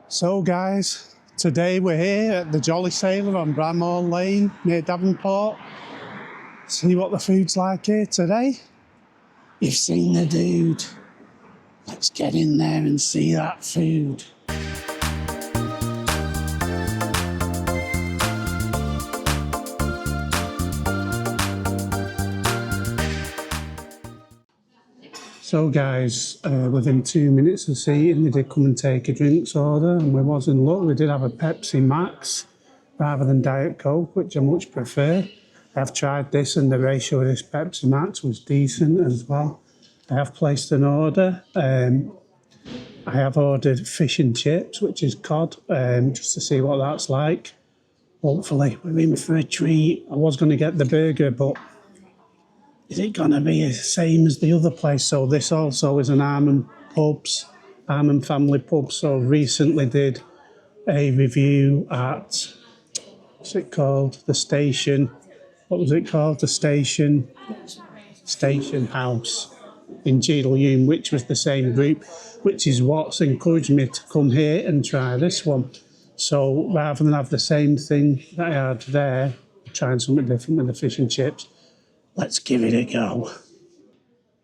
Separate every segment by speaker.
Speaker 1: So guys, today we're here at the Jolly Sailor on Bramhall Lane near Davenport. See what the food's like here today. You've seen the dude. Let's get in there and see that food. So guys, within 2 minutes of seeing, they did come and take a drinks order, and we was in luck. We did have a Pepsi Max rather than Diet Coke, which I much prefer. I've tried this and the ratio of this Pepsi Max was decent as well. I have placed an order. I have ordered fish and chips, which is cod, just to see what that's like. Hopefully we're in for a treat. I was going to get the burger, but is it going to be the same as the other place? So this also is an Almond family pub. So recently did a review at, what's it called? The Station. What was it called? The Station House in Cheadle, which was the same group, which is what's encouraged me to come here and try this one. So rather than have the same thing that I had there, trying something different with the fish and chips, let's give it a go.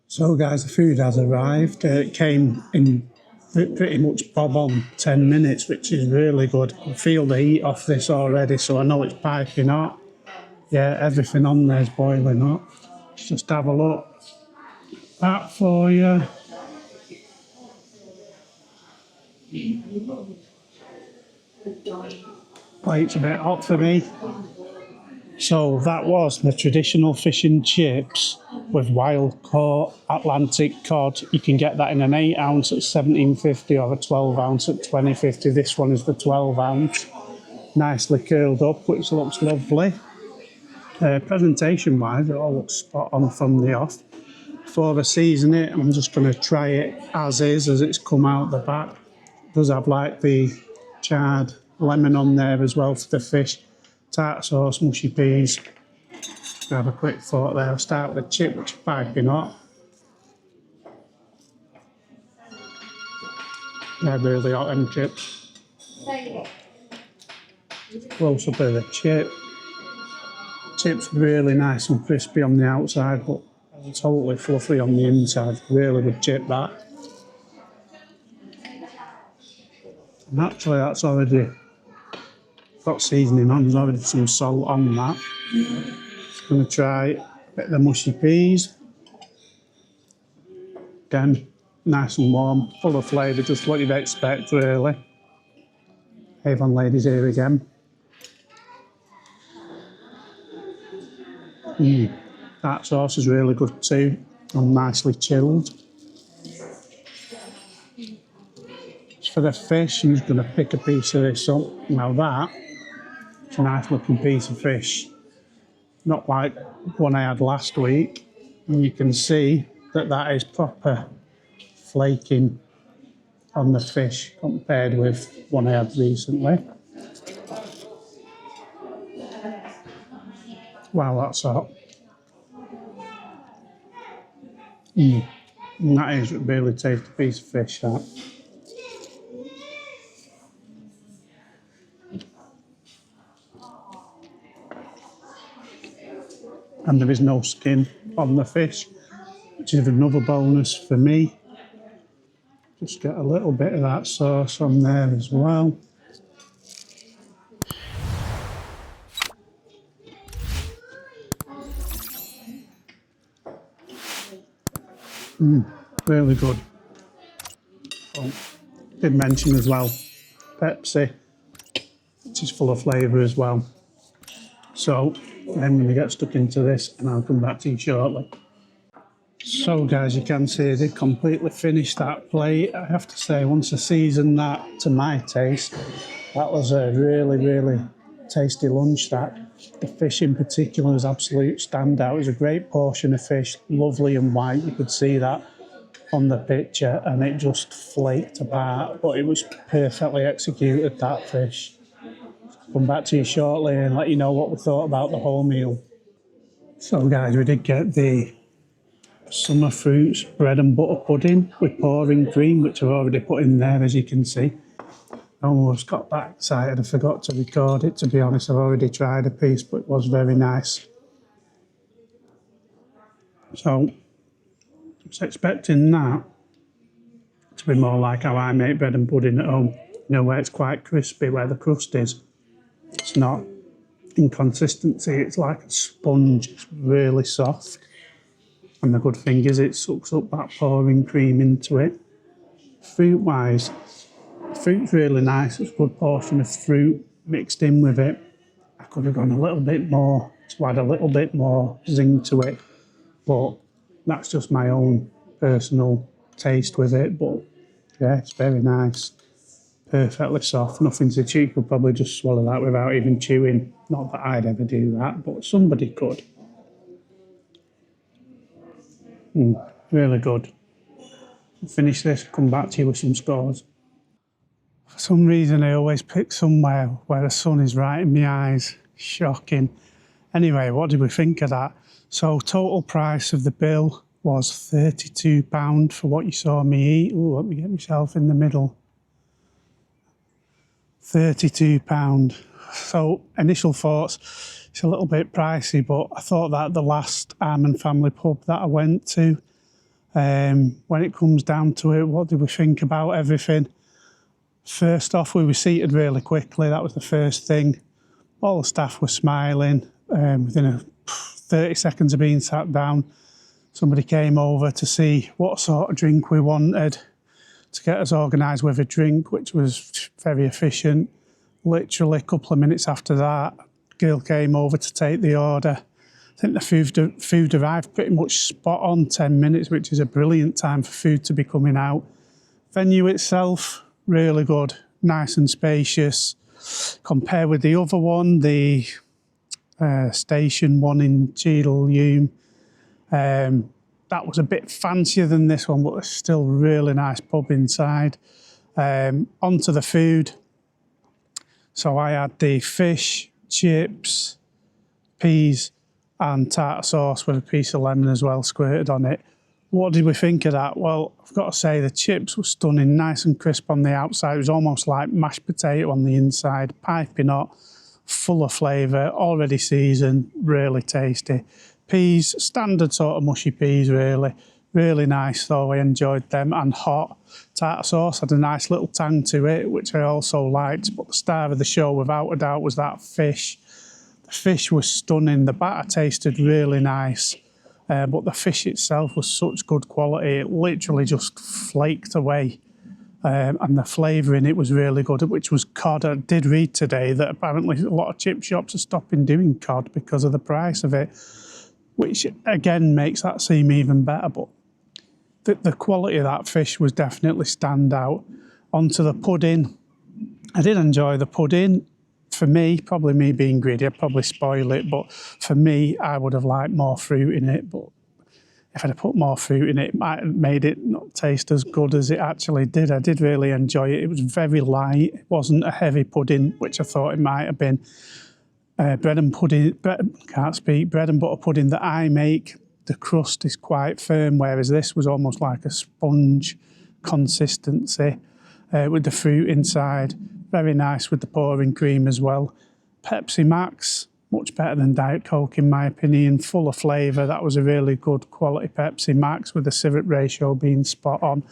Speaker 1: So guys, the food has arrived. It came in pretty much bob on 10 minutes, which is really good. I can feel the heat off this already, so I know it's piping hot. Yeah, everything on there is boiling hot. Let's just have a look. That for you. Plate's a bit hot for me. So that was the traditional fish and chips with wild caught Atlantic cod. You can get that in an 8 ounce at $17.50 or a 12 ounce at $20.50. This one is the 12 ounce. Nicely curled up, which looks lovely. Presentation wise, it all looks spot on from the off. Before I season it, I'm just going to try it as is, as it's come out the back. It does have like the charred lemon on there as well for the fish. Tartar sauce, mushy peas. Grab a quick thought there. I'll start with the chip, which is piping hot. They're really hot, them chips. Close up of the chip. Chips really nice and crispy on the outside, but totally fluffy on the inside. Really good chip, that. And actually, that's already got seasoning on. There's already some salt on that. Just going to try a bit of the mushy peas. Again, nice and warm, full of flavour, just what you'd expect, really. Avon ladies here again. That sauce is really good too, and nicely chilled. For the fish, I'm just going to pick a piece of this up. Now that, it's a nice looking piece of fish. Not like one I had last week. And you can see that that is proper flaking on the fish compared with one I had recently. Wow, that's hot. And that is a really tasty piece of fish, that. And there is no skin on the fish, which is another bonus for me. Just get a little bit of that sauce on there as well. Really good. Oh, did mention as well, Pepsi, which is full of flavour as well. So I'm going to get stuck into this and I'll come back to you shortly. So guys, you can see I did completely finish that plate. I have to say, once I seasoned that to my taste, that was a really tasty lunch. That the fish in particular was absolute standout. It was a great portion of fish, lovely and white. You could see that on the picture, and it just flaked apart, but it was perfectly executed, that fish. Come back to you shortly and let you know what we thought about the whole meal. So guys, we did get the summer fruits bread and butter pudding with pouring cream, which I've already put in there, as you can see. I almost got that excited. I forgot to record it, to be honest. I've already tried a piece, but it was very nice. So, I was expecting that to be more like how I make bread and pudding at home. You know, where it's quite crispy, where the crust is. It's not in consistency, it's like a sponge. It's really soft. And the good thing is it sucks up that pouring cream into it. Fruit-wise, the fruit's really nice. It's a good portion of fruit mixed in with it. I could have gone a little bit more to add a little bit more zing to it, but that's just my own personal taste with it. But yeah, it's very nice. Perfectly soft, nothing to chew. You could probably just swallow that without even chewing. Not that I'd ever do that, but somebody could. Really good. Finish this, come back to you with some scores. For some reason, I always pick somewhere where the sun is right in my eyes. Shocking. Anyway, what did we think of that? So, total price of the bill was £32 for what you saw me eat. Ooh, let me get myself in the middle. £32. So, initial thoughts, it's a little bit pricey, but I thought that the last Almond family pub that I went to, when it comes down to it, what did we think about everything? First off, we were seated really quickly. That was the first thing. All the staff were smiling. Within 30 seconds of being sat down, somebody came over to see what sort of drink we wanted, to get us organised with a drink, which was very efficient. Literally a couple of minutes after that, a girl came over to take the order. I think the food arrived pretty much spot on 10 minutes, which is a brilliant time for food to be coming out. Venue itself, really good, nice and spacious. Compared with the other one, the station one in Cheadle Hulme, that was a bit fancier than this one, but it's still really nice pub inside. Onto the food. So I had the fish, chips, peas and tartar sauce with a piece of lemon as well squirted on it. What did we think of that? Well, I've got to say the chips were stunning, nice and crisp on the outside. It was almost like mashed potato on the inside, piping hot, full of flavour, already seasoned, really tasty. Peas, standard sort of mushy peas really. Really nice though, I enjoyed them, and hot. Tartar sauce had a nice little tang to it, which I also liked, but the star of the show without a doubt was that fish. The fish was stunning, the batter tasted really nice, but the fish itself was such good quality, it literally just flaked away. And the flavour in it was really good, which was cod. I did read today that apparently a lot of chip shops are stopping doing cod because of the price of it, which again makes that seem even better. But the quality of that fish was definitely stand out. Onto the pudding. I did enjoy the pudding. For me, probably me being greedy, I'd probably spoil it, but for me, I would have liked more fruit in it. But if I'd have put more fruit in it, it might have made it not taste as good as it actually did. I did really enjoy it. It was very light. It wasn't a heavy pudding, which I thought it might have been. Bread and butter pudding that I make, the crust is quite firm, whereas this was almost like a sponge consistency with the fruit inside. Very nice with the pouring cream as well. Pepsi Max, much better than Diet Coke in my opinion, full of flavour. That was a really good quality Pepsi Max with the syrup ratio being spot on.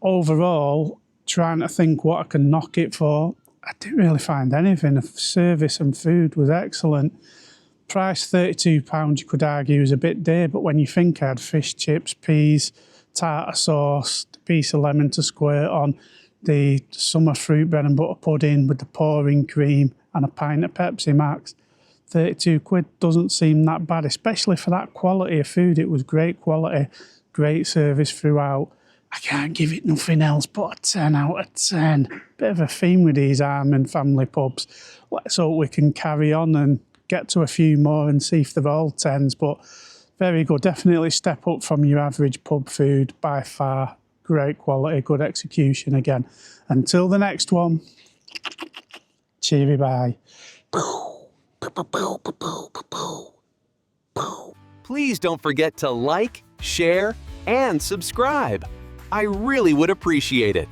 Speaker 1: Overall, trying to think what I can knock it for, I didn't really find anything. The service and food was excellent. Price £32, you could argue, is a bit dear, but when you think I had fish, chips, peas, tartar sauce, a piece of lemon to squirt on, the summer fruit bread and butter pudding with the pouring cream and a pint of Pepsi Max, £32 doesn't seem that bad, especially for that quality of food. It was great quality, great service throughout. I can't give it nothing else but a 10 out of 10. Bit of a theme with these Almond family pubs. Let's hope we can carry on and get to a few more and see if they're all 10s, but very good. Definitely step up from your average pub food by far. Great quality, good execution again. Until the next one, cheery bye.
Speaker 2: Please don't forget to like, share, and subscribe. I really would appreciate it.